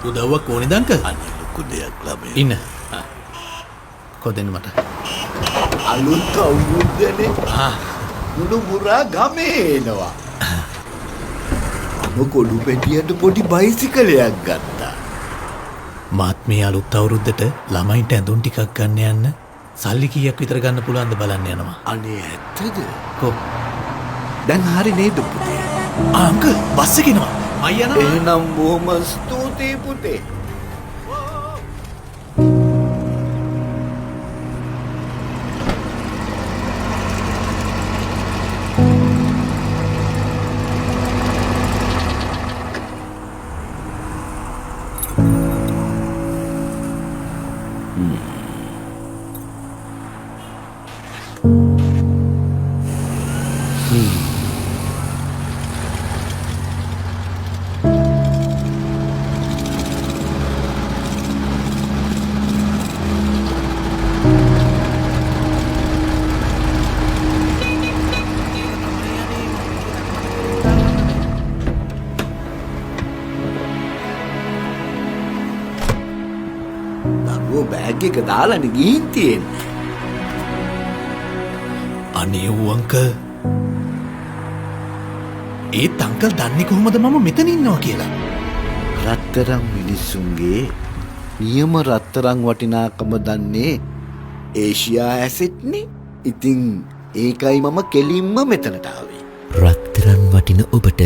උදව්වක් ඕනේද අංකල්? අනේ ලොකු දෙයක් ළමයි. ඉන්න. කොහෙන්ද මට? අලුත් අවුරුද්දනේ. මුණුමුරා ගමේ එනවා. මම කොළු පෙටියට පොඩි බයිසිකලයක් ගත්තා. මාත් මේ අලුත් අවුරුද්දට ළමයින්ට ඇඳුම් ටිකක් ගන්න යන්න සල්ලි කීයක් විතර ගන්න පුළුවන්ද බලන්න යනවා. අනේ ඇත්තද? කො දැන් හරි නේද පුතේ? අංකල් බස් එක එනවා. මම යනවා. එහෙනම් බොහොම ස්තුතියි පුතේ. බෑග් එක දාලානේ ගිහින් තියෙන්නේ. අනේ ඌ අංකල්. ඒත් අංකල් දන්නේ කොහොමද මම මෙතන ඉන්නවා කියලා? රත්තරන් මිනිස්සුන්ගේ නියම රත්තරන් වටිනාකම දන්නේ ඒෂියා ඇසෙට්නේ. ඉතින් ඒකයි මම කෙලින්ම මෙතනට ආවේ. රත්තරන් වටින ඔබට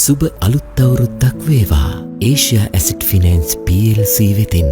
සුබ අලුත් අවුරුද්දක් වේවා. ඒෂියා ඇසෙට් ෆිනෑන්ස් PLC වෙතින්.